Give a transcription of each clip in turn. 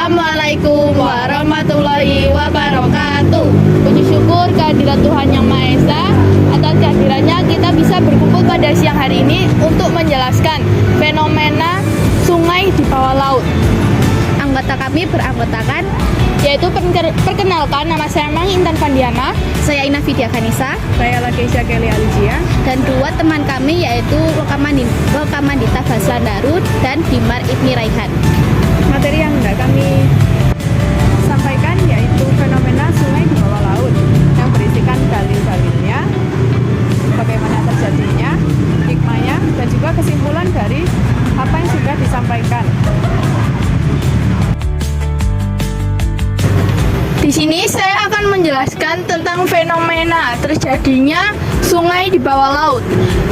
Assalamualaikum warahmatullahi wabarakatuh. Puji syukur kehadirat Tuhan Yang Maha Esa. Atas kehadirannya kita bisa berkumpul pada siang hari ini untuk menjelaskan fenomena sungai di bawah laut. Anggota kami beranggotakan yaitu perkenalkan, nama saya Mang Intan Pandiana, Saya Ina Vidya Kanisa, Saya Lakeisha Kelly Alicia, dan dua teman kami yaitu Rokamandita Baslan Darut dan Dimar Ibni Raihan. materi yang hendak kami sampaikan yaitu fenomena sungai di bawah laut yang berisikan dalil-dalilnya, bagaimana terjadinya, hikmahnya, dan juga kesimpulan dari apa yang sudah disampaikan. Di sini saya akan menjelaskan tentang fenomena terjadinya sungai di bawah laut.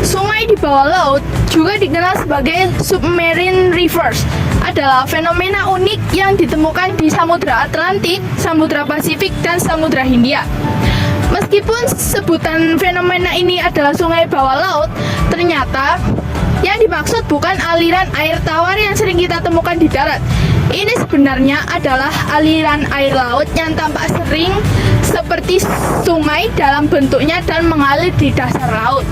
Sungai di bawah laut juga dikenal sebagai submarine rivers, adalah fenomena unik yang ditemukan di Samudra Atlantik, Samudra Pasifik, dan Samudra Hindia. Meskipun sebutan fenomena ini adalah sungai bawah laut, ternyata yang dimaksud bukan aliran air tawar yang sering kita temukan di darat. Ini sebenarnya adalah aliran air laut yang tampak sering seperti sungai dalam bentuknya dan mengalir di dasar laut.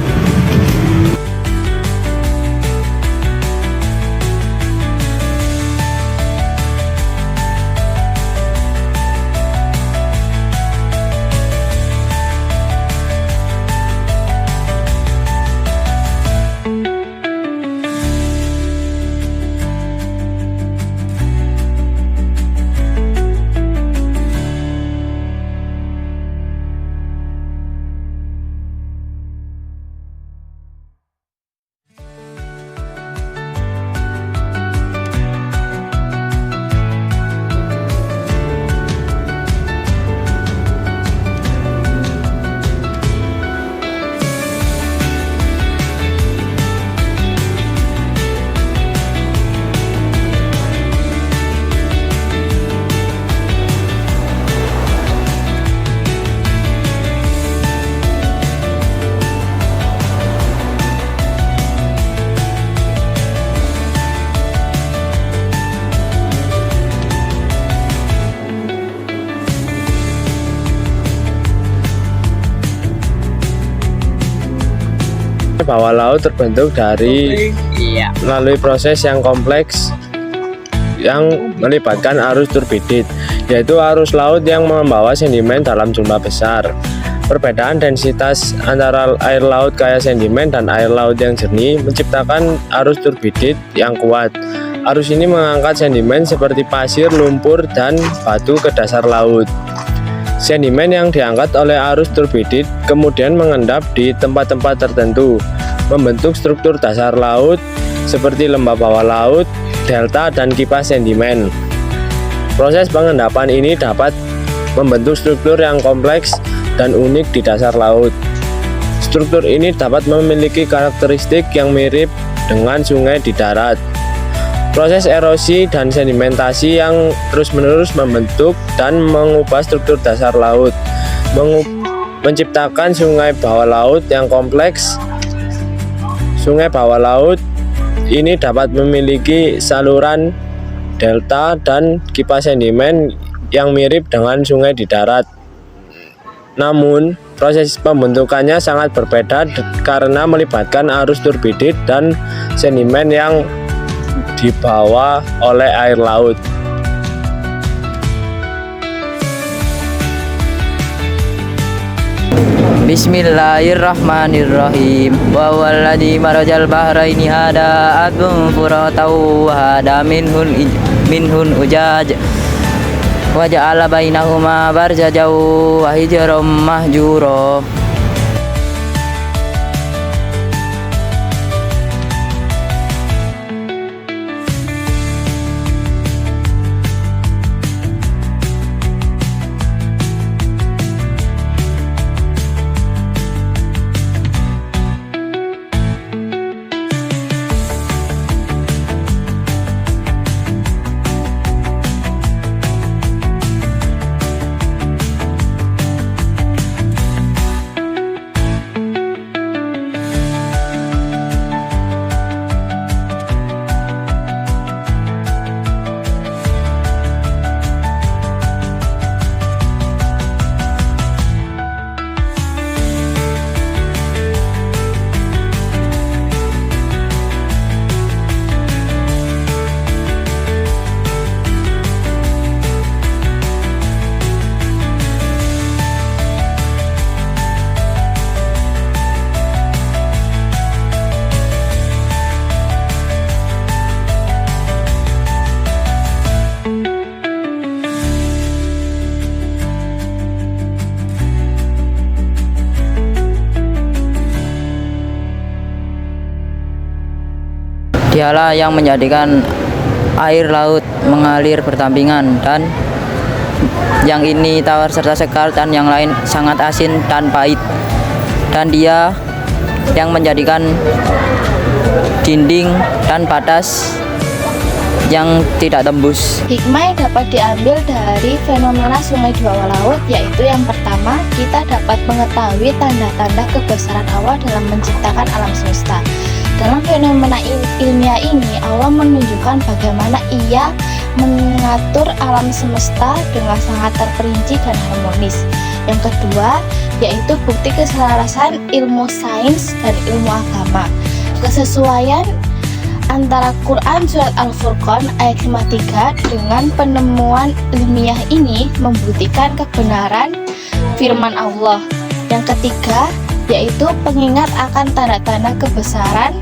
Bawah laut terbentuk dari melalui proses yang kompleks yang melibatkan arus turbidit, yaitu arus laut yang membawa sedimen dalam jumlah besar. Perbedaan densitas antara air laut kaya sedimen dan air laut yang jernih menciptakan arus turbidit yang kuat. Arus ini mengangkat sedimen seperti pasir, lumpur, dan batu ke dasar laut. Sedimen yang diangkat oleh arus turbidit kemudian mengendap di tempat-tempat tertentu, membentuk struktur dasar laut seperti lembah bawah laut, delta, dan kipas sedimen. Proses pengendapan ini dapat membentuk struktur yang kompleks dan unik di dasar laut. Struktur ini dapat memiliki karakteristik yang mirip dengan sungai di darat. Proses erosi dan sedimentasi yang terus-menerus membentuk dan mengubah struktur dasar laut, menciptakan sungai bawah laut yang kompleks. Sungai bawah laut ini dapat memiliki saluran delta dan kipas sedimen yang mirip dengan sungai di darat. Namun, proses pembentukannya sangat berbeda karena melibatkan arus turbidit dan sedimen yang dibawa oleh air laut. Bismillahirrahmanirrahim. Wa walladzi marajal bahraini hada adbun furatau wa hada minhun ujaj wa ja'ala bainahuma barzajaw wa hijram mahjura. Dialah yang menjadikan air laut mengalir berdampingan, dan yang ini tawar serta sekar, dan yang lain sangat asin dan pahit. Dan Dia yang menjadikan dinding dan batas yang tidak tembus. Hikmah yang dapat diambil dari fenomena sungai di bawah laut yaitu yang pertama, kita dapat mengetahui tanda-tanda kebesaran Allah dalam menciptakan alam semesta. Dalam fenomena ilmiah ini, Allah menunjukkan bagaimana Ia mengatur alam semesta dengan sangat terperinci dan harmonis. Yang kedua, yaitu bukti keselarasan ilmu sains dan ilmu agama. Kesesuaian antara Quran Surat Al-Furqan ayat 53 dengan penemuan ilmiah ini membuktikan kebenaran firman Allah. Yang ketiga, yaitu pengingat akan tanda-tanda kebesaran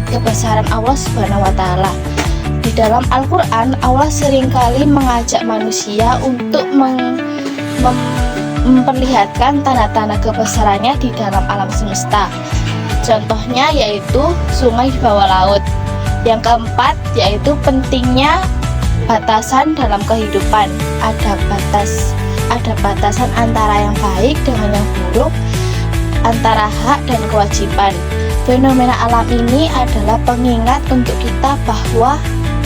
kebesaran Allah Subhanahu wa taala. Di dalam Al-Qur'an, Allah seringkali mengajak manusia untuk memperlihatkan tanda-tanda kebesarannya di dalam alam semesta. Contohnya yaitu sungai di bawah laut. Yang keempat yaitu pentingnya batasan dalam kehidupan. Ada batasan antara yang baik dengan yang buruk, antara hak dan kewajiban. Fenomena alam ini adalah pengingat untuk kita bahwa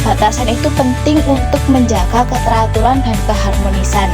batasan itu penting untuk menjaga keteraturan dan keharmonisan.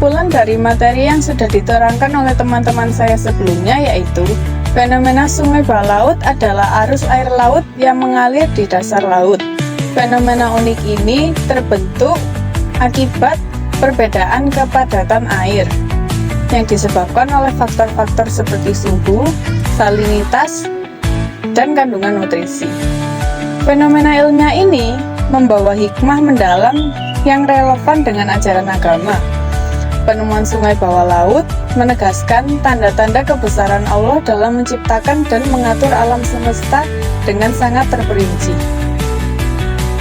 Kesimpulan dari materi yang sudah diterangkan oleh teman-teman saya sebelumnya yaitu fenomena sungai bawah laut adalah arus air laut yang mengalir di dasar laut. Fenomena unik ini terbentuk akibat perbedaan kepadatan air yang disebabkan oleh faktor-faktor seperti suhu, salinitas, dan kandungan nutrisi. Fenomena ilmiah ini membawa hikmah mendalam yang relevan dengan ajaran agama. Penemuan sungai bawah laut menegaskan tanda-tanda kebesaran Allah dalam menciptakan dan mengatur alam semesta dengan sangat terperinci.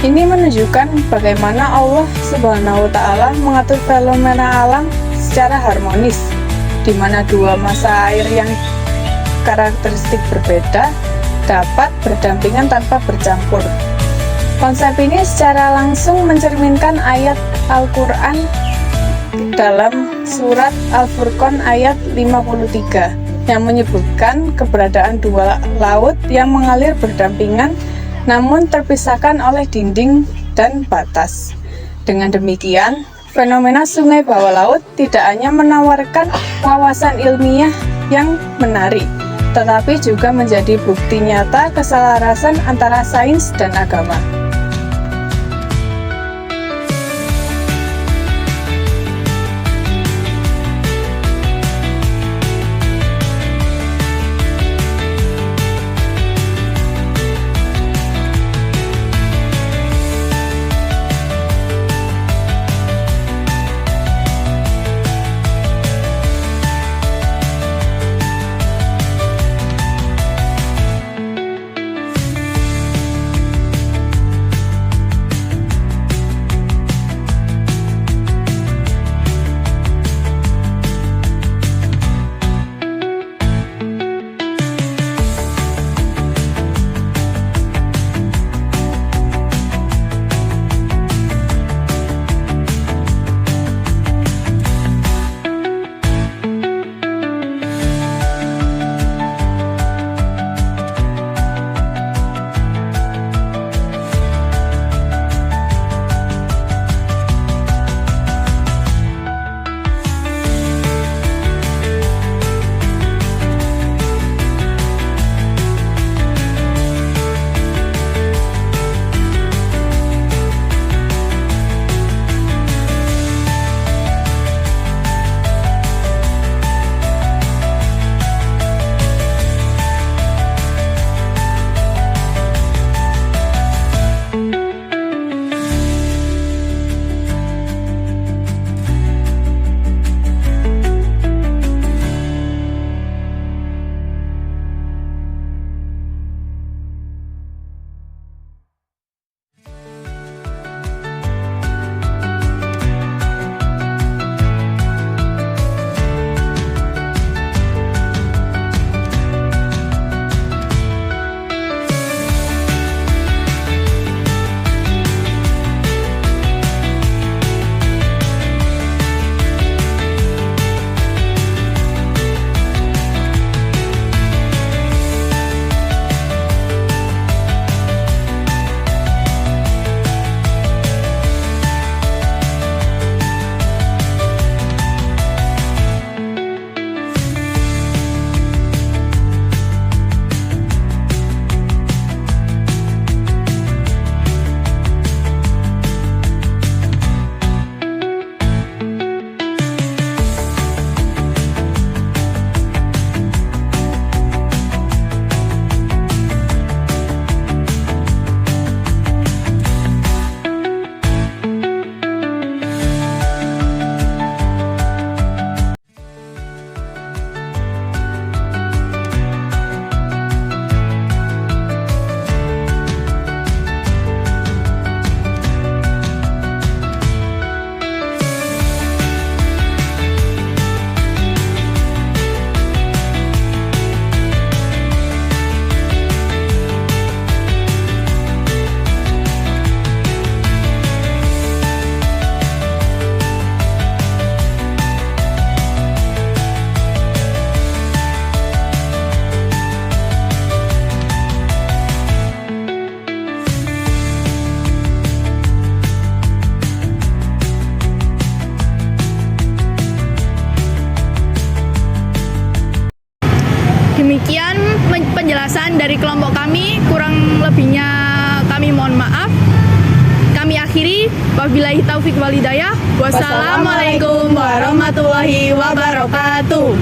Ini menunjukkan bagaimana Allah Subhanahu wa Ta'ala mengatur fenomena alam secara harmonis, di mana dua masa air yang karakteristik berbeda dapat berdampingan tanpa bercampur. Konsep ini secara langsung mencerminkan ayat Al-Quran dalam surat Al-Furqan ayat 53 yang menyebutkan keberadaan dua laut yang mengalir berdampingan namun terpisahkan oleh dinding dan batas. Dengan demikian, fenomena sungai bawah laut tidak hanya menawarkan wawasan ilmiah yang menarik, tetapi juga menjadi bukti nyata keselarasan antara sains dan agama. kami, kurang lebihnya kami mohon maaf. Kami akhiri, wabillahi taufik walhidayah. Wassalamualaikum warahmatullahi wabarakatuh.